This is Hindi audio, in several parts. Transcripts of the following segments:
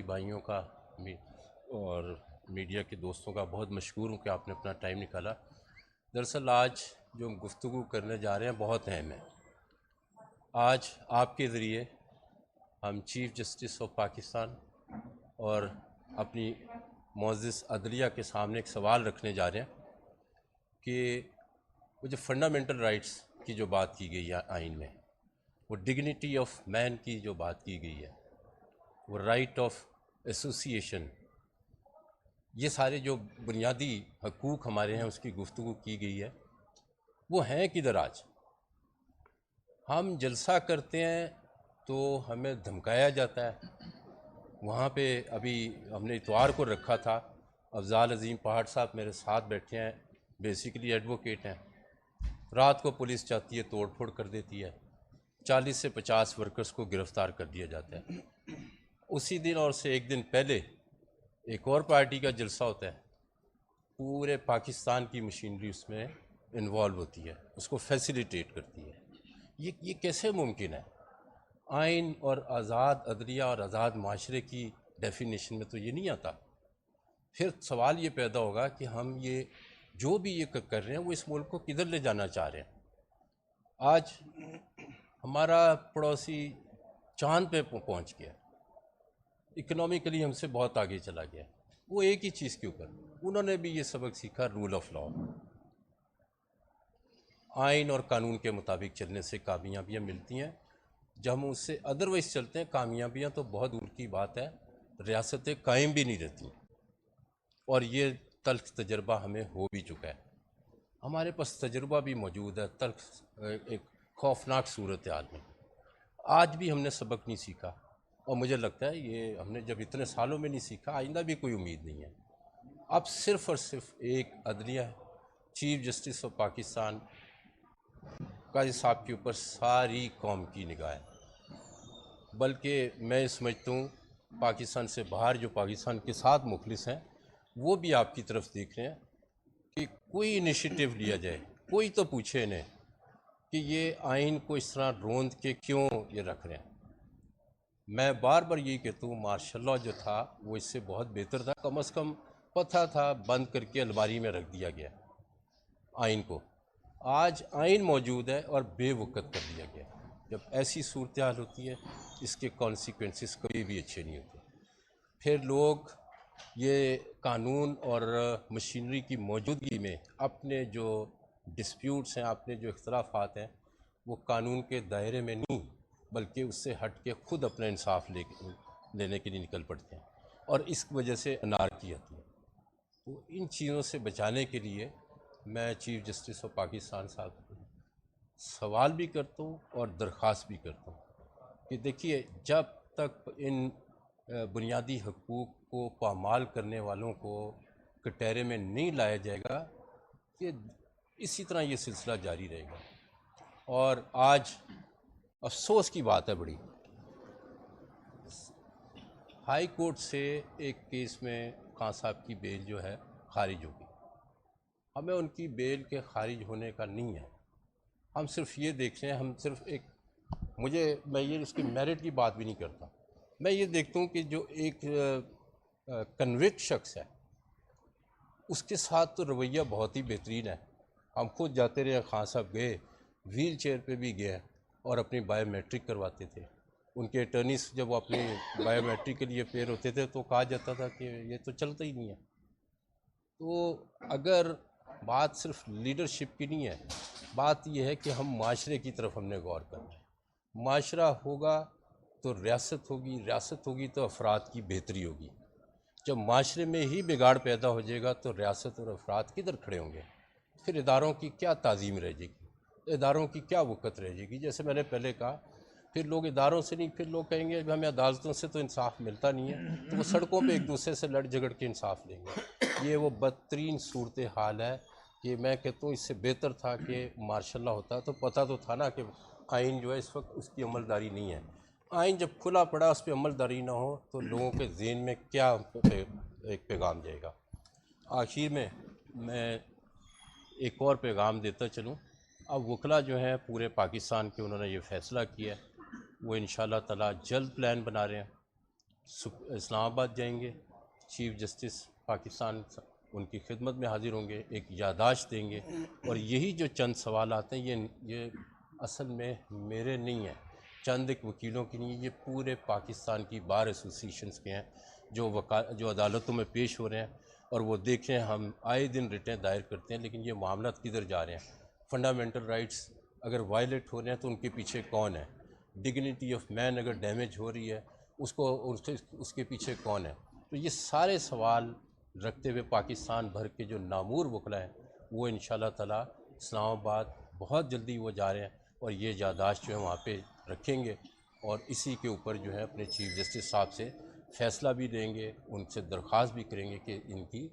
भाइयों का और मीडिया के दोस्तों का बहुत मशहूर हूँ कि आपने अपना टाइम निकाला। दरअसल आज जो हम गुफ्तगू करने जा रहे हैं बहुत अहम है। आज आपके ज़रिए हम चीफ़ जस्टिस ऑफ पाकिस्तान और अपनी मुअज़्ज़ज़ अदलिया के सामने एक सवाल रखने जा रहे हैं कि वो जो फंडामेंटल राइट्स की जो बात की गई है आइन में, वो डिग्निटी ऑफ मैन की जो बात की गई है, वो राइट ऑफ एसोसिएशन, ये सारे जो बुनियादी हकूक़ हमारे हैं उसकी गुफ्तगू की गई है, वो हैं किधर आज? हम जलसा करते हैं तो हमें धमकाया जाता है। वहाँ पे अभी हमने इतवार को रखा था, अफ़ज़ाल अज़ीम पहाड़ साहब मेरे साथ बैठे हैं, बेसिकली एडवोकेट हैं। रात को पुलिस जाती है, तोड़ फोड़ कर देती है, 40 से 50 वर्कर्स को गिरफ़्तार कर दिया जाता है। उसी दिन और से एक दिन पहले एक और पार्टी का जलसा होता है, पूरे पाकिस्तान की मशीनरी उसमें इन्वॉल्व होती है, उसको फैसिलिटेट करती है। ये कैसे मुमकिन है? आइन और आज़ाद अदलिया और आज़ाद माशरे की डेफिनेशन में तो ये नहीं आता। फिर सवाल ये पैदा होगा कि हम ये जो भी ये कर रहे हैं वो इस मुल्क को किधर ले जाना चाह रहे हैं। आज हमारा पड़ोसी चांद पे पहुंच गया, इकोनॉमिकली हमसे बहुत आगे चला गया। वो एक ही चीज़ के ऊपर उन्होंने भी ये सबक सीखा, रूल ऑफ लॉ। आइन और कानून के मुताबिक चलने से कामयाबियाँ मिलती हैं। जब हम उससे अदरवाइज़ चलते हैं, कामयाबियाँ तो बहुत दूर की बात है, रियासतें कायम भी नहीं रहती। और ये तल्ख तजर्बा हमें हो भी चुका है। हमारे पास तजर्बा भी मौजूद है तल्ख एक खौफनाक सूरत हाल में। आज भी हमने सबक नहीं सीखा और मुझे लगता है ये हमने जब इतने सालों में नहीं सीखा, आइंदा भी कोई उम्मीद नहीं है। अब सिर्फ़ और सिर्फ एक अदलिया है, chief justice of Pakistan Qazi साहब के ऊपर सारी कौम की निगाह है। बल्कि मैं समझता हूँ पाकिस्तान से बाहर जो पाकिस्तान के साथ मुखलिस हैं वो भी आपकी तरफ देख रहे हैं कि कोई इनिशिएटिव लिया जाए। कोई तो पूछे इन्हें कि ये आइन को इस तरह रोंद के क्यों ये रख रहे हैं। मैं बार बार यही कहता हूँ, मार्शल लॉ जो था वो इससे बहुत बेहतर था। कम से कम पता था, बंद करके अलमारी में रख दिया गया आइन को। आज आइन मौजूद है और बेवक़्त कर दिया गया। जब ऐसी सूरत हाल होती है, इसके कॉन्सिक्वेंसेस कभी भी अच्छे नहीं होते। फिर लोग ये कानून और मशीनरी की मौजूदगी में अपने जो डिस्प्यूट्स हैं, अपने जो इख्तलाफात हैं, वो कानून के दायरे में नहीं बल्कि उससे हट के ख़ुद अपना इंसाफ लेने के लिए निकल पड़ते हैं और इस वजह से अनारकी आती है। तो इन चीज़ों से बचाने के लिए मैं चीफ़ जस्टिस ऑफ पाकिस्तान साहब को सवाल भी करता हूँ और दरख्वास्त भी करता हूँ कि देखिए, जब तक इन बुनियादी हकूक़ को पामाल करने वालों को कटहरे में नहीं लाया जाएगा, कि इसी तरह ये सिलसिला जारी रहेगा। और आज अफसोस की बात है बड़ी, हाई कोर्ट से एक केस में खान साहब की बेल जो है खारिज होगी। हमें उनकी बेल के खारिज होने का नहीं है, हम सिर्फ ये देख रहे हैं, हम सिर्फ एक मैं ये उसकी मेरिट की बात भी नहीं करता। मैं ये देखता हूँ कि जो एक कन्विक्ट शख्स है उसके साथ तो रवैया बहुत ही बेहतरीन है। हम खुद जाते रहे, खान साहब गए, व्हील चेयर पर भी गए और अपनी बायोमेट्रिक करवाते थे। उनके अटर्नीस जब वो अपनी बायोमेट्रिक के लिए पेयर होते थे तो कहा जाता था कि ये तो चलता ही नहीं है। तो अगर बात सिर्फ लीडरशिप की नहीं है, बात यह है कि हम माशरे की तरफ हमने गौर करना है। माशरा होगा तो रियासत होगी, रियासत होगी तो अफराद की बेहतरी होगी। जब माशरे में ही बिगाड़ पैदा हो जाएगा तो रियासत और अफराद किधर खड़े होंगे? फिर इदारों की क्या ताज़ीम रह जाएगी, इदारों की क्या वक़्त रह जाएगी? जैसे मैंने पहले कहा, फिर लोग इदारों से नहीं, फिर लोग कहेंगे हमें अदालतों से तो इंसाफ मिलता नहीं है, तो वो सड़कों पे एक दूसरे से लड़ झगड़ के इंसाफ लेंगे। ये वो बदतरीन सूरत हाल है कि मैं कहता हूँ इससे बेहतर था कि मार्शल लॉ होता, तो पता तो था ना कि आइन जो है इस वक्त उसकी अमलदारी नहीं है। आइन जब खुला पड़ा उस पर अमलदारी ना हो तो लोगों के ज़हन में क्या एक पैगाम जाएगा। आखिर में मैं एक और पैगाम देता चलूँ। अब वकला जो हैं पूरे पाकिस्तान के, उन्होंने ये फ़ैसला किया है, वो इंशाअल्लाह ताला जल्द प्लान बना रहे हैं इस्लामाबाद जाएंगे, चीफ जस्टिस पाकिस्तान उनकी खिदमत में हाजिर होंगे, एक यादाश्त देंगे। और यही जो चंद सवाल आते हैं ये असल में मेरे नहीं हैं, चंद एक वकीलों की नहीं, ये पूरे पाकिस्तान की बार एसोसिएशंस के हैं जो अदालतों में पेश हो रहे हैं। और वो देखें, हम आए दिन रिटें दायर करते हैं, लेकिन ये मामला किधर जा रहे हैं। फंडामेंटल राइट्स अगर वायलेट हो रहे हैं तो उनके पीछे कौन है, डिग्निटी ऑफ मैन अगर डैमेज हो रही है उसके पीछे कौन है। तो ये सारे सवाल रखते हुए पाकिस्तान भर के जो नामूर वकला हैं वो इंशाल्लाह ताला इस्लामाबाद बहुत जल्दी वो जा रहे हैं और ये यादाश्त जो है वहाँ पे रखेंगे और इसी के ऊपर जो है अपने चीफ जस्टिस साहब से फ़ैसला भी देंगे, उनसे दरख्वास्त भी करेंगे कि इनकी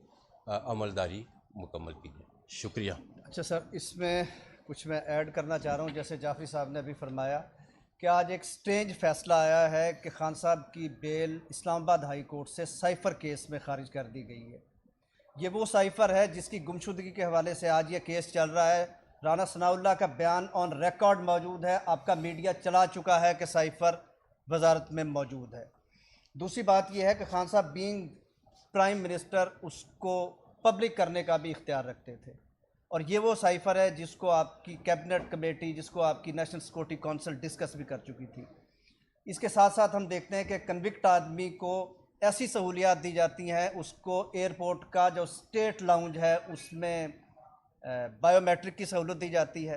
अमलदारी मुकम्मल की जाए। शुक्रिया। अच्छा सर, इसमें कुछ मैं ऐड करना चाह रहा हूँ। जैसे जाफरी साहब ने अभी फरमाया कि आज एक स्ट्रेंज फैसला आया है कि खान साहब की बेल इस्लामाबाद हाई कोर्ट से साइफ़र केस में खारिज कर दी गई है। ये वो साइफ़र है जिसकी गुमशुदगी के हवाले से आज ये केस चल रहा है। राना सनाउल्लाह का बयान ऑन रिकॉर्ड मौजूद है, आपका मीडिया चला चुका है कि साइफ़र वजारत में मौजूद है। दूसरी बात यह है कि खान साहब बीइंग प्राइम मिनिस्टर उसको पब्लिक करने का भी इख्तियार रखते थे और ये वो साइफ़र है जिसको आपकी कैबिनेट कमेटी, जिसको आपकी नेशनल सिक्योरिटी काउंसिल डिस्कस भी कर चुकी थी। इसके साथ साथ हम देखते हैं कि कन्विक्ट आदमी को ऐसी सहूलियात दी जाती हैं, उसको एयरपोर्ट का जो स्टेट लाउंज है उसमें बायोमेट्रिक की सहूलत दी जाती है।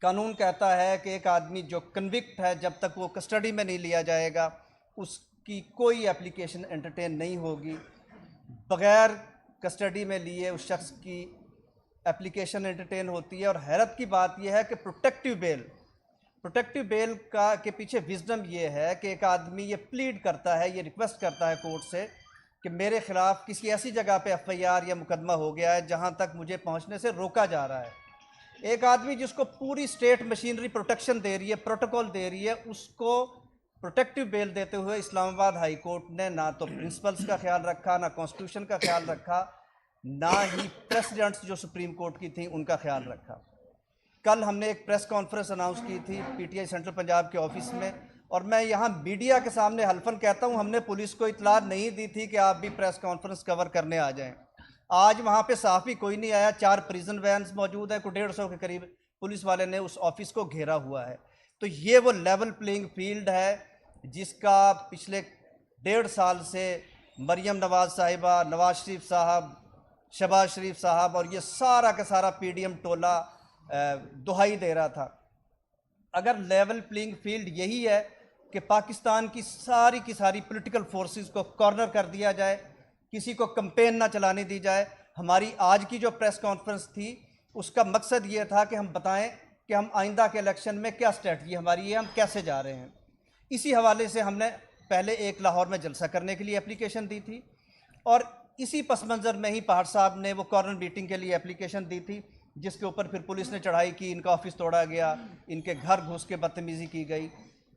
कानून कहता है कि एक आदमी जो कन्विक्ट है जब तक वो कस्टडी में नहीं लिया जाएगा उसकी कोई एप्लीकेशन एंटरटेन नहीं होगी। बग़ैर कस्टडी में लिए उस शख्स की एप्लीकेशन एंटरटेन होती है। और हैरत की बात यह है कि प्रोटेक्टिव बेल के पीछे विजडम ये है कि एक आदमी ये प्लीड करता है, ये रिक्वेस्ट करता है कोर्ट से कि मेरे ख़िलाफ़ किसी ऐसी जगह पे FIR या मुकदमा हो गया है जहां तक मुझे पहुंचने से रोका जा रहा है। एक आदमी जिसको पूरी स्टेट मशीनरी प्रोटेक्शन दे रही है, प्रोटोकॉल दे रही है, उसको प्रोटेक्टिव बेल देते हुए इस्लामाबाद हाई कोर्ट ने ना तो प्रिंसिपल्स का ख्याल रखा, ना कॉन्स्टिट्यूशन का ख्याल रखा, ना ही प्रेसिडेंट्स जो सुप्रीम कोर्ट की थी उनका ख्याल रखा। कल हमने एक प्रेस कॉन्फ्रेंस अनाउंस की थी PTI सेंट्रल पंजाब के ऑफिस में और मैं यहाँ मीडिया के सामने हल्फन कहता हूँ, हमने पुलिस को इतला नहीं दी थी कि आप भी प्रेस कॉन्फ्रेंस कवर करने आ जाएं। आज वहाँ पे साफ ही कोई नहीं आया। 4 प्रिजन वैन्स मौजूद है, कोई 150 के करीब पुलिस वाले ने उस ऑफिस को घेरा हुआ है। तो ये वो लेवल प्लेइंग फील्ड है जिसका पिछले 1.5 साल से मरियम नवाज़ साहिबा, नवाज शरीफ साहब, शहबाज शरीफ साहब और ये सारा का सारा PDM टोला दुहाई दे रहा था। अगर लेवल प्लेइंग फील्ड यही है कि पाकिस्तान की सारी पॉलिटिकल फोर्सेस को कॉर्नर कर दिया जाए, किसी को कैंपेन ना चलाने दी जाए। हमारी आज की जो प्रेस कॉन्फ्रेंस थी उसका मकसद ये था कि हम बताएं कि हम आइंदा के इलेक्शन में क्या स्ट्रेटजी हमारी है, हम कैसे जा रहे हैं। इसी हवाले से हमने पहले एक लाहौर में जलसा करने के लिए एप्लीकेशन दी थी और इसी पस मंज़र में ही पहाड़ साहब ने वो कॉर्नर मीटिंग के लिए एप्लीकेशन दी थी, जिसके ऊपर फिर पुलिस ने चढ़ाई की, इनका ऑफिस तोड़ा गया, इनके घर घुस के बदतमीज़ी की गई।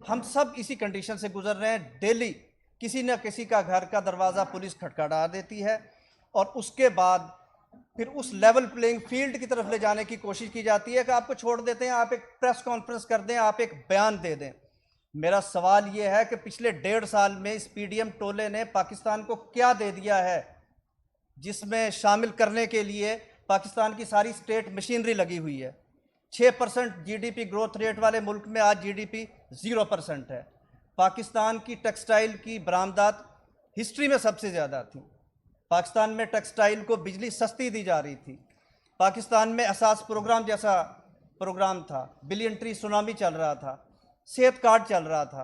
हम सब इसी कंडीशन से गुजर रहे हैं। डेली किसी न किसी का घर का दरवाज़ा पुलिस खटखटा देती है और उसके बाद फिर उस लेवल प्लेइंग फील्ड की तरफ ले जाने की कोशिश की जाती है कि आपको छोड़ देते हैं, आप एक प्रेस कॉन्फ्रेंस कर दें, आप एक बयान दे दें। मेरा सवाल ये है कि पिछले 1.5 साल में इस PDM टोले ने पाकिस्तान को क्या दे दिया है जिसमें शामिल करने के लिए पाकिस्तान की सारी स्टेट मशीनरी लगी हुई है। 6% GDP ग्रोथ रेट वाले मुल्क में आज GDP 0% है। पाकिस्तान की टेक्सटाइल की बरामदात हिस्ट्री में सबसे ज़्यादा थी। पाकिस्तान में टेक्सटाइल को बिजली सस्ती दी जा रही थी। पाकिस्तान में असास प्रोग्राम जैसा प्रोग्राम था, बिलियन ट्री सुनामी चल रहा था, सेहत कार्ड चल रहा था,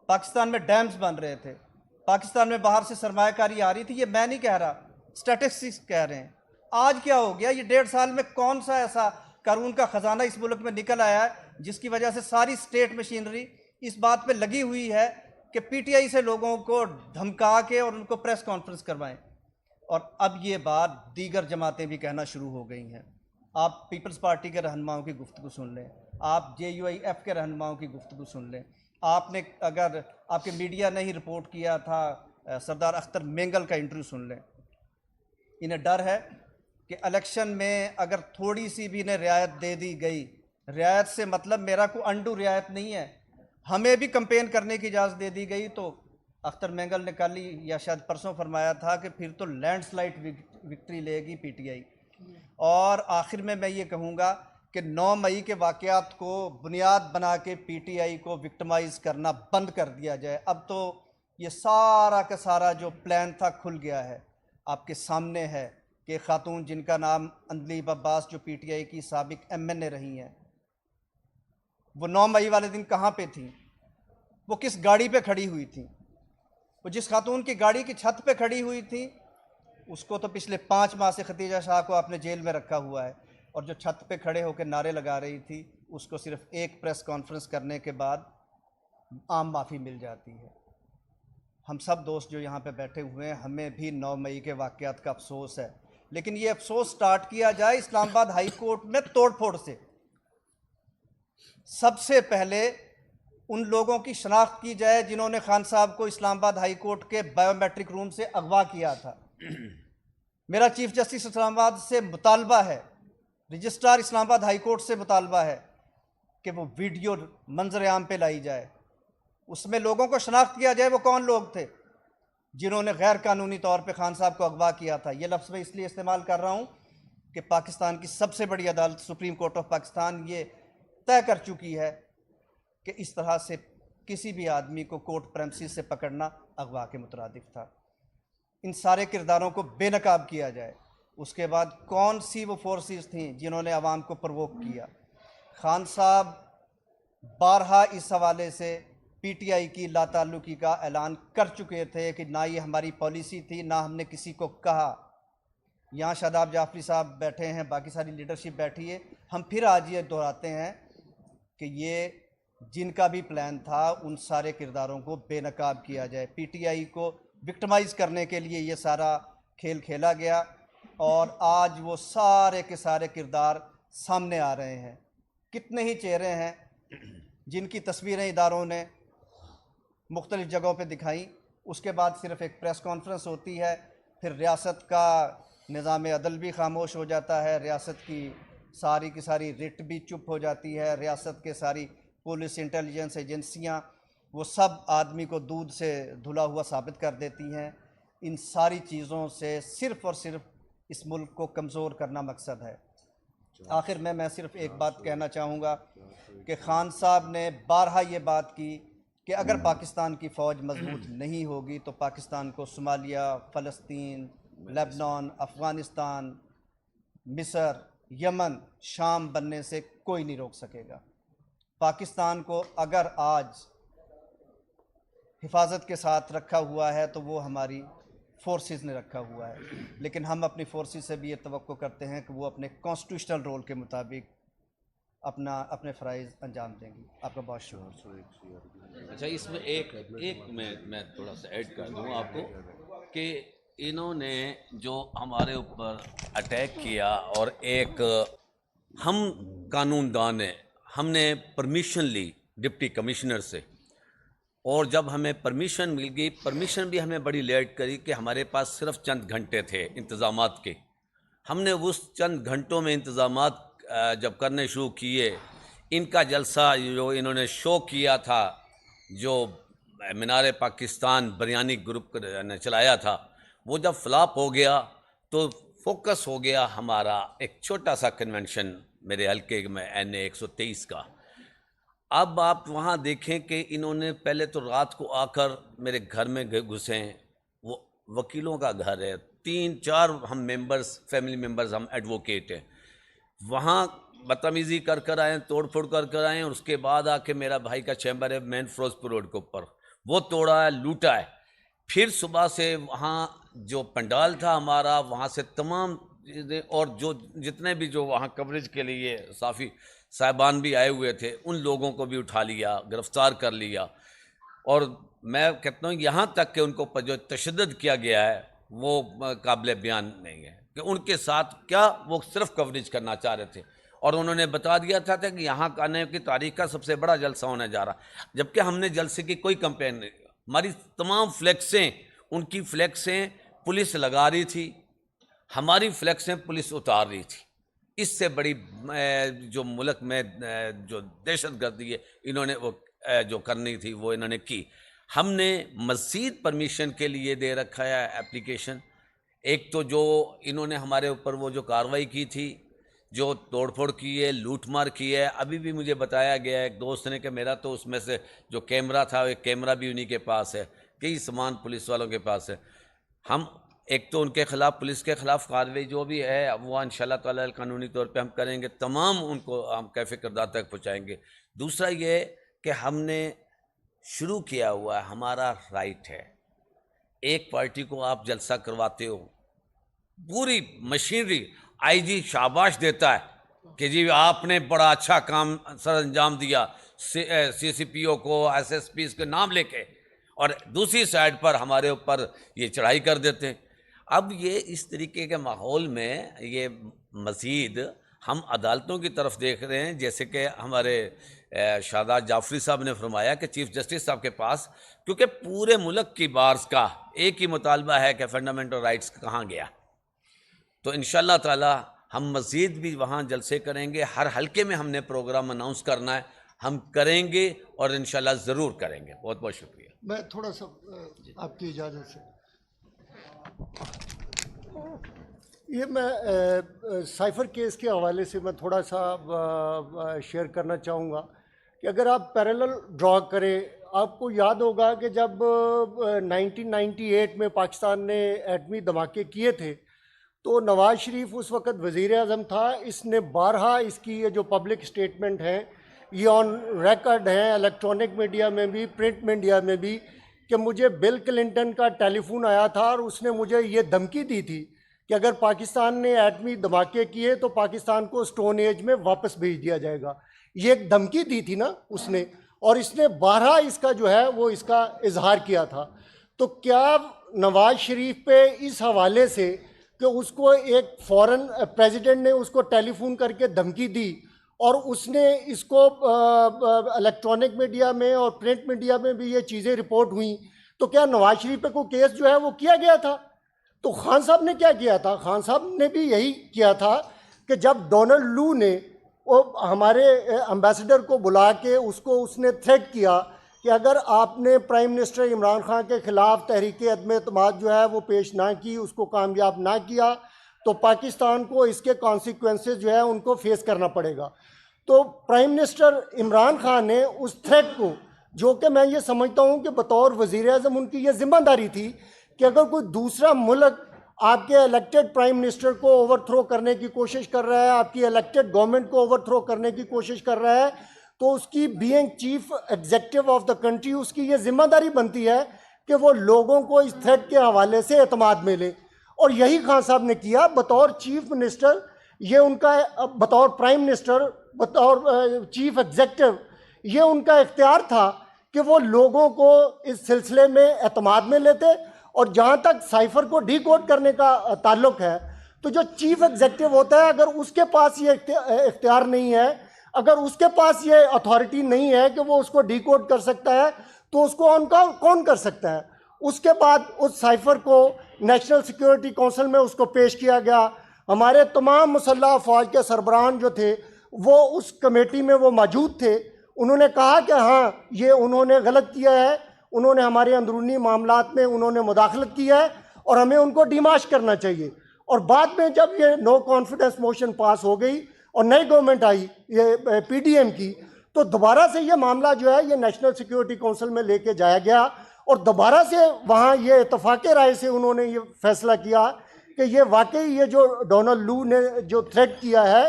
पाकिस्तान में डैम्स बन रहे थे, पाकिस्तान में बाहर से सरमायाकारी आ रही थी। ये मैं नहीं कह रहा, स्टैटिस्टिक्स कह रहे हैं। आज क्या हो गया? ये 1.5 साल में कौन सा ऐसा कानून का ख़जाना इस मुल्क में निकल आया है जिसकी वजह से सारी स्टेट मशीनरी इस बात पे लगी हुई है कि PTI से लोगों को धमका के और उनको प्रेस कॉन्फ्रेंस करवाएं। और अब ये बात दीगर जमातें भी कहना शुरू हो गई हैं। आप पीपल्स पार्टी के रहनुमाओं की गुफ्तगू सुन लें, आप JUIF के रहनुमाओं की गुफ्तगू सुन लें। आपने अगर आपके मीडिया ने ही रिपोर्ट किया था सरदार अख्तर मेंगल का इंटरव्यू सुन लें। इन्हें डर है कि इलेक्शन में अगर थोड़ी सी भी इन्हें रियायत दे दी गई, रियायत से मतलब मेरा को अंडू रियायत नहीं है, हमें भी कैंपेन करने की इजाज़त दे दी गई तो अख्तर मेंगल ने कल ही या शायद परसों फरमाया था कि फिर तो लैंडस्लाइड विक्ट्री लेगी पीटीआई। और आखिर में मैं ये कहूँगा कि 9 मई के वाक़यात को बुनियाद बना के पीटीआई को विक्टिमाइज़ करना बंद कर दिया जाए। अब तो ये सारा का सारा जो प्लान था खुल गया है, आपके सामने है कि खातून जिनका नाम अंदलीब अब्बास जो पीटीआई की साबिक एमएनए रही हैं, वो 9 मई वाले दिन कहाँ पे थी, वो किस गाड़ी पे खड़ी हुई थी, वो जिस खातून की गाड़ी की छत पे खड़ी हुई थी उसको तो पिछले 5 माह से खतीजा शाह को आपने जेल में रखा हुआ है, और जो छत पे खड़े होकर नारे लगा रही थी उसको सिर्फ एक प्रेस कॉन्फ्रेंस करने के बाद आम माफ़ी मिल जाती है। हम सब दोस्त जो यहाँ पे बैठे हुए हैं, हमें भी 9 मई के वाक़यात का अफसोस है, लेकिन ये अफसोस स्टार्ट किया जाए इस्लामाबाद हाई कोर्ट में तोड़ फोड़ से। सबसे पहले उन लोगों की शनाख्त की जाए जिन्होंने खान साहब को इस्लामाबाद हाई कोर्ट के बायोमेट्रिक रूम से अगवा किया था। मेरा चीफ जस्टिस इस्लामाबाद से मुतालबा है, रजिस्ट्रार इस्लामाबाद हाई कोर्ट से मुतालबा है कि वो वीडियो मंजर आम पे लाई जाए, उसमें लोगों को शनाख्त किया जाए वो कौन लोग थे जिन्होंने गैर कानूनी तौर पे खान साहब को अगवा किया था। ये लफ्ज़ मैं इसलिए इस्तेमाल कर रहा हूँ कि पाकिस्तान की सबसे बड़ी अदालत सुप्रीम कोर्ट ऑफ पाकिस्तान ये तय कर चुकी है कि इस तरह से किसी भी आदमी को कोर्ट प्रेमिसेस से पकड़ना अगवा के मुतरादिफ था। इन सारे किरदारों को बेनकाब किया जाए। उसके बाद कौन सी वो फोर्सेस थीं जिन्होंने अवाम को प्रवोक किया। खान साहब बारहा इस हवाले से पीटीआई की लाताल्लुकी का ऐलान कर चुके थे कि ना ये हमारी पॉलिसी थी, ना हमने किसी को कहा। यहाँ शादाब जाफरी साहब बैठे हैं, बाकी सारी लीडरशिप बैठी है। हम फिर आज ये दोहराते हैं कि ये जिनका भी प्लान था उन सारे किरदारों को बेनकाब किया जाए। पीटीआई को विक्टिमाइज़ करने के लिए ये सारा खेल खेला गया और आज वो सारे के सारे किरदार सामने आ रहे हैं। कितने ही चेहरे हैं जिनकी तस्वीरें इदारों ने मुख्तलिफ़ जगहों पे दिखाई, उसके बाद सिर्फ़ एक प्रेस कॉन्फ्रेंस होती है, फिर रियासत का निज़ाम अदल भी खामोश हो जाता है, रियासत की सारी रिट भी चुप हो जाती है, रियासत के सारी पुलिस इंटेलिजेंस एजेंसियां वो सब आदमी को दूध से धुला हुआ साबित कर देती हैं। इन सारी चीज़ों से सिर्फ़ और सिर्फ इस मुल्क को कमज़ोर करना मकसद है। आखिर में मैं सिर्फ एक बात कहना चाहूँगा कि खान साहब ने बारहा ये बात की कि अगर पाकिस्तान की फ़ौज मजबूत नहीं होगी तो पाकिस्तान को सोमालिया, फ़लस्तीन, लेबनान, अफ़गानिस्तान, मिस्र, यमन, शाम बनने से कोई नहीं रोक सकेगा। पाकिस्तान को अगर आज हिफाजत के साथ रखा हुआ है तो वो हमारी फोर्सेस ने रखा हुआ है, लेकिन हम अपनी फोर्सेस से भी ये तवक्को करते हैं कि वो अपने कॉन्स्टिट्यूशनल रोल के मुताबिक अपने फ़राइज़ अंजाम देंगी। आपका बहुत शुक्रिया। अच्छा, इसमें एक मैं थोड़ा सा ऐड कर दूँ आपको कि इन्होंने जो हमारे ऊपर अटैक किया और एक हम कानूनदान हैं, हमने परमिशन ली डिप्टी कमिश्नर से, और जब हमें परमिशन मिल गई, परमिशन भी हमें बड़ी लेट करी कि हमारे पास सिर्फ चंद घंटे थे इंतज़ामात के। हमने उस चंद घंटों में इंतज़ामात जब करने शुरू किए, इनका जलसा जो इन्होंने शो किया था, जो मीनार पाकिस्तान बिरयानी ग्रुप ने चलाया था, वो जब फ्लॉप हो गया तो फोकस हो गया हमारा एक छोटा सा कन्वेंशन मेरे हल्के में NA 123 का। अब आप वहाँ देखें कि इन्होंने पहले तो रात को आकर मेरे घर में घुसे। वो वकीलों का घर है, 3-4 हम मेंबर्स, फैमिली मेंबर्स, हम एडवोकेट हैं, वहाँ बदतमीज़ी कर आए, तोड़ फोड़ कर आए, और उसके बाद आके मेरा भाई का चैम्बर है मेन फिरोजपुर रोड के ऊपर, वो तोड़ा है, लूटा है। फिर सुबह से वहाँ जो पंडाल था हमारा, वहाँ से तमाम चीज़ें और जो जितने भी जो वहाँ कवरेज के लिए साफ़ी साहिबान भी आए हुए थे, उन लोगों को भी उठा लिया, गिरफ़्तार कर लिया। और मैं कहता हूँ यहाँ तक कि उनको पर जो तशद्दुद किया गया है वो काबिल बयान नहीं है कि उनके साथ क्या वो सिर्फ कवरेज करना चाह रहे थे, और उन्होंने बता दिया था कि यहाँ आने की तारीख का सबसे बड़ा जलसा होने जा रहा, जबकि हमने जलसे की कोई कंप्लेन नहीं। हमारी तमाम फ्लैक्सें, उनकी फ्लैक्सें पुलिस लगा रही थी, हमारी फ्लैक्सें पुलिस उतार रही थी। इससे बड़ी जो मुल्क में जो दहशत गर्दी है इन्होंने वो जो करनी थी वो इन्होंने की। हमने मज़ीद परमिशन के लिए दे रखा है एप्लीकेशन। एक तो जो इन्होंने हमारे ऊपर वो जो कार्रवाई की थी, जो तोड़फोड़ की है, लूटमार की है, अभी भी मुझे बताया गया है एक दोस्त ने कि मेरा तो उसमें से जो कैमरा था, एक कैमरा भी उन्हीं के पास है, कई सामान पुलिस वालों के पास है। हम एक तो उनके ख़िलाफ़, पुलिस के ख़िलाफ़ कार्रवाई जो भी है वो इंशाअल्लाह ताला कानूनी तौर पे हम करेंगे, तमाम उनको हम कैफ़े किरदार तक पहुँचाएँगे। दूसरा ये कि हमने शुरू किया हुआ है, हमारा राइट है, एक पार्टी को आप जलसा करवाते हो, पूरी मशीनरी आईजी शाबाश देता है कि जी आपने बड़ा अच्छा काम सर अंजाम दिया, सीसीपीओ को, एसएसपी के नाम लेके, और दूसरी साइड पर हमारे ऊपर ये चढ़ाई कर देते हैं। अब ये इस तरीके के माहौल में ये मज़ीद हम अदालतों की तरफ देख रहे हैं, जैसे कि हमारे शाहजाद जाफरी साहब ने फरमाया कि चीफ़ जस्टिस साहब के पास, क्योंकि पूरे मुल्क की बार्स का एक ही मुतालबा है कि फंडामेंटल राइट्स कहाँ गया। तो इंशाअल्लाह ताला हम मज़ीद भी वहाँ जलसे करेंगे, हर हलके में हमने प्रोग्राम अनाउंस करना है, हम करेंगे और इंशाअल्लाह ज़रूर करेंगे। बहुत बहुत शुक्रिया। मैं थोड़ा सा आपकी इजाज़त से ये मैं साइफ़र केस के हवाले से मैं थोड़ा सा शेयर करना चाहूँगा कि अगर आप पैरेलल ड्रॉ करें, आपको याद होगा कि जब 1998 में पाकिस्तान ने एटमी धमाके किए थे तो नवाज़ शरीफ उस वक़्त वज़ीर आज़म था। इसने बारहा इसकी ये जो पब्लिक स्टेटमेंट है ये ऑन रिकॉर्ड हैं, इलेक्ट्रॉनिक मीडिया में भी, प्रिंट मीडिया में भी, कि मुझे बिल क्लिंटन का टेलीफोन आया था और उसने मुझे ये धमकी दी थी कि अगर पाकिस्तान ने एटमी धमाके किए तो पाकिस्तान को स्टोन एज में वापस भेज दिया जाएगा। ये एक धमकी दी थी ना उसने, और इसने बारहा इसका जो है वो इसका इजहार किया था। तो क्या नवाज़ शरीफ पे इस हवाले से कि उसको एक फॉरेन प्रेसिडेंट ने उसको टेलीफोन करके धमकी दी और उसने इसको इलेक्ट्रॉनिक मीडिया में और प्रिंट मीडिया में भी ये चीज़ें रिपोर्ट हुई, तो क्या नवाज शरीफ पे कोई केस जो है वो किया गया था? तो खान साहब ने क्या किया था? खान साहब ने भी यही किया था कि जब डोनाल्ड लू ने वो हमारे एम्बेसडर को बुला के उसने थ्रेट किया कि अगर आपने प्राइम मिनिस्टर इमरान खान के ख़िलाफ़ तहरीक अदम एतमाद जो है वो पेश ना की, उसको कामयाब ना किया, तो पाकिस्तान को इसके कॉन्सिक्वेंसेस जो है उनको फेस करना पड़ेगा। तो प्राइम मिनिस्टर इमरान खान ने उस थ्रेट को, जो कि मैं ये समझता हूँ कि बतौर वज़ीर आज़म उनकी ये जिम्मेदारी थी कि अगर कोई दूसरा मुल्क आपके इलेक्टेड प्राइम मिनिस्टर को ओवरथ्रो करने की कोशिश कर रहा है, आपकी इलेक्टेड गवर्नमेंट को ओवरथ्रो करने की कोशिश कर रहा है, तो उसकी being chief executive of the country उसकी ये जिम्मेदारी बनती है कि वो लोगों को इस थ्रेट के हवाले से एतमाद में ले। और यही खान साहब ने किया बतौर चीफ मिनिस्टर। ये उनका बतौर प्राइम मिनिस्टर, बतौर चीफ एग्जीक्यूटिव, ये उनका इख्तियार था कि वो लोगों को इस सिलसिले में एतमाद में लेते। और जहाँ तक साइफर को डी कोड करने का ताल्लुक है, तो जो चीफ एग्जीक्यूटिव होता है, अगर उसके पास ये इख्तियार नहीं है, अगर उसके पास ये अथॉरिटी नहीं है कि वो उसको डी कोड कर सकता है, तो उसको कौन कर सकता है? उसके बाद उस साइफर को नेशनल सिक्योरिटी काउंसिल में उसको पेश किया गया। हमारे तमाम मुसल्लह अफवाज के सरबराहान जो थे वो उस कमेटी में वो मौजूद थे। उन्होंने कहा कि हाँ, ये उन्होंने गलत किया है, उन्होंने हमारे अंदरूनी मामलात में उन्होंने मुदाखलत किया है और हमें उनको डिमाश करना चाहिए। और बाद में जब ये नो कॉन्फिडेंस मोशन पास हो गई और नई गवर्नमेंट आई ये पीडीएम की, तो दोबारा से ये मामला जो है ये नेशनल सिक्योरिटी काउंसिल में लेके जाया गया और दोबारा से वहाँ ये इत्तफाक़ राय से उन्होंने ये फैसला किया कि ये वाकई ये जो डोनाल्ड लू ने जो थ्रेट किया है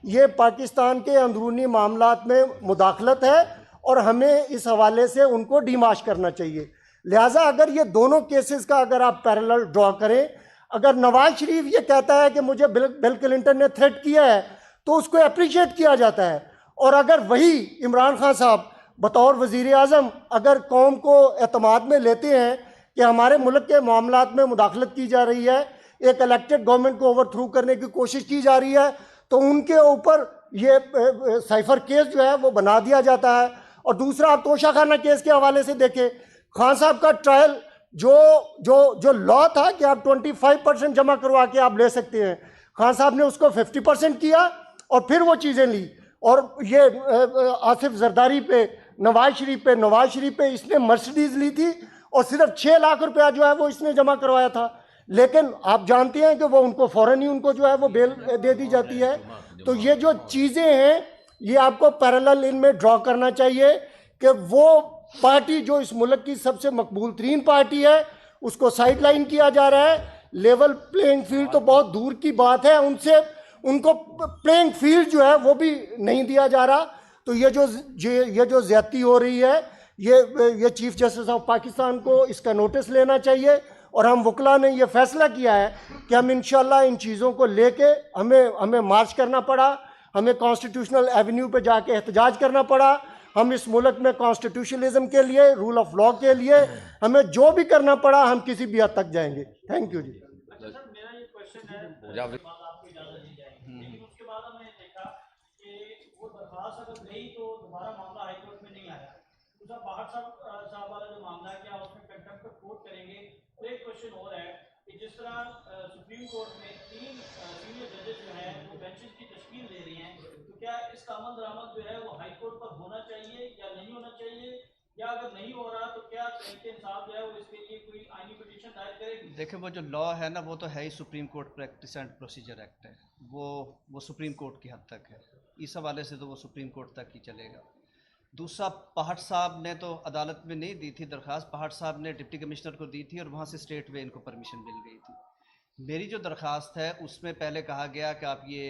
ये पाकिस्तान के अंदरूनी मामलात में मुदाखलत है और हमें इस हवाले से उनको डिमाश करना चाहिए। लिहाजा अगर ये दोनों केसेस का अगर आप पैरेलल ड्रॉ करें, अगर नवाज शरीफ ये कहता है कि मुझे बिल क्लिंटन ने थ्रेट किया है तो उसको अप्रिशिएट किया जाता है, और अगर वही इमरान खान साहब बतौर वज़ीर आज़म अगर कौम को एतमाद में लेते हैं कि हमारे मुल्क के मामलात में मुदाखलत की जा रही है, एक इलेक्टेड गवर्नमेंट को ओवरथ्रो करने की कोशिश की जा रही है, तो उनके ऊपर ये साइफर केस जो है वो बना दिया जाता है। और दूसरा, आप तोशाखाना केस के हवाले से देखें, खान साहब का ट्रायल जो लॉ था कि आप 25% जमा करवा के आप ले सकते हैं, खान साहब ने उसको 50% किया और फिर वो चीज़ें ली। और ये आसिफ जरदारी पे नवाज शरीफ पे इसने मर्सिडीज ली थी और सिर्फ 6 लाख रुपया जो है वो इसने जमा करवाया था, लेकिन आप जानते हैं कि वो उनको फौरन ही उनको जो है वो बेल दे दी जाती है। तो ये जो चीज़ें हैं ये आपको पैरेलल इनमें ड्रॉ करना चाहिए कि वो पार्टी जो इस मुल्क की सबसे मकबूल तरीन पार्टी है उसको साइडलाइन किया जा रहा है। लेवल प्लेइंग फील्ड तो बहुत दूर की बात है, उनसे उनको प्लेइंग फील्ड जो है वो भी नहीं दिया जा रहा। तो ये जो ज्यादती हो रही है ये चीफ जस्टिस ऑफ पाकिस्तान को इसका नोटिस लेना चाहिए। और हम वकला ने ये फैसला किया है कि हम इंशाल्लाह इन चीज़ों को लेके हमें मार्च करना पड़ा, हमें कॉन्स्टिट्यूशनल एवेन्यू पे जाके एहतजाज करना पड़ा। हम इस मुल्क में कॉन्स्टिट्यूशनलिज्म के लिए, रूल ऑफ लॉ के लिए हमें जो भी करना पड़ा हम किसी भी हद तक जाएंगे। थैंक यू जी। उसके बाद हमने देखा कि वो दरखास्त अगर गई तो दोबारा मामला हाईकोर्ट में नहीं आया। दूसरा बाहर साहब वाला जो मामला है क्या उसमें कंटेम्प्ट ऑफ कोर्ट करेंगे? तो एक क्वेश्चन और है कि जिस तरह सुप्रीम कोर्ट में 3 सीनियर जजेस जो हैं वो बेंचेस की तश्कील दे रही हैं, तो क्या इसका अमल दरामद जो है वो हाई कोर्ट पर होना चाहिए या नहीं होना चाहिए, या अगर नहीं हो रहा तो क्या तहरीक इंसाफ जो है वो इसके लिए कोई आईनी पिटीशन दायर करेगी? देखिए वो जो लॉ है ना वो तो है ही supreme court practice and procedure act है, वो सुप्रीम कोर्ट की हद तक है। इस हवाले से तो वो सुप्रीम कोर्ट तक ही चलेगा। दूसरा, पहाड़ साहब ने तो अदालत में नहीं दी थी दरख्वास्त, पहाड़ साहब ने डिप्टी कमिश्नर को दी थी और वहाँ से स्टेट वे इनको परमिशन मिल गई थी। मेरी जो दरख्वास्त है उसमें पहले कहा गया कि आप ये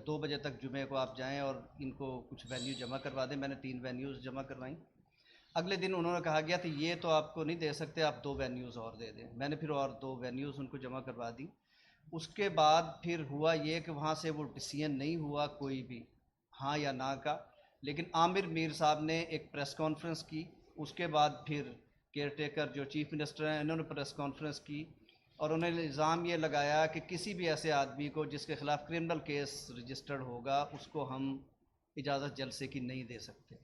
2 बजे तक जुमे को आप जाएं और इनको कुछ वेन्यू जमा करवा दें। मैंने 3 वेन्यूज़ जमा करवाई। अगले दिन उन्होंने कहा गया तो ये तो आपको नहीं दे सकते, आप 2 वेन्यूज़ और दे दें। मैंने फिर और 2 वेन्यूज़ उनको जमा करवा दी। उसके बाद फिर हुआ ये कि वहाँ से वो डिसीजन नहीं हुआ कोई भी हाँ या ना का, लेकिन आमिर मीर साहब ने एक प्रेस कॉन्फ्रेंस की। उसके बाद फिर केयर टेकर जो चीफ मिनिस्टर हैं इन्होंने प्रेस कॉन्फ्रेंस की और उन्होंने इल्ज़ाम ये लगाया कि किसी भी ऐसे आदमी को जिसके ख़िलाफ़ क्रिमिनल केस रजिस्टर्ड होगा उसको हम इजाज़त जलसे की नहीं दे सकते।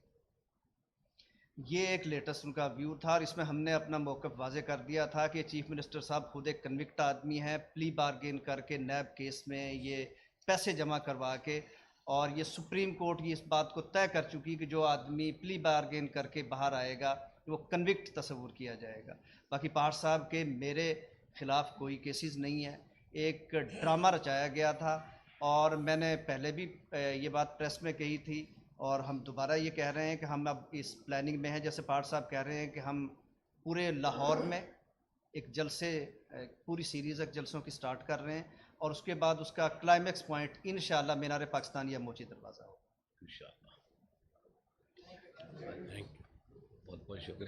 ये एक लेटेस्ट उनका व्यू था और इसमें हमने अपना मौक़िफ़ वाज़े कर दिया था कि चीफ मिनिस्टर साहब खुद एक कन्विक्ट आदमी हैं, प्ली बार्गेन करके नैब केस में ये पैसे जमा करवा के, और ये सुप्रीम कोर्ट की इस बात को तय कर चुकी कि जो आदमी प्ली बार्गेन करके बाहर आएगा वो कन्विक्ट तस्वुर किया जाएगा। बाकी पहाड़ साहब के मेरे ख़िलाफ़ कोई केसेस नहीं है, एक ड्रामा रचाया गया था और मैंने पहले भी ये बात प्रेस में कही थी और हम दोबारा ये कह रहे हैं कि हम अब इस प्लानिंग में हैं। जैसे पहाड़ साहब कह रहे हैं कि हम पूरे लाहौर में एक जलसे, पूरी सीरीज़ एक जलसों की स्टार्ट कर रहे हैं और उसके बाद उसका क्लाइमेक्स पॉइंट इंशाअल्लाह मीनार पाकिस्तान या मोची दरवाज़ा होगा। इंशाअल्लाह। थैंक यू, बहुत बहुत शुक्रिया।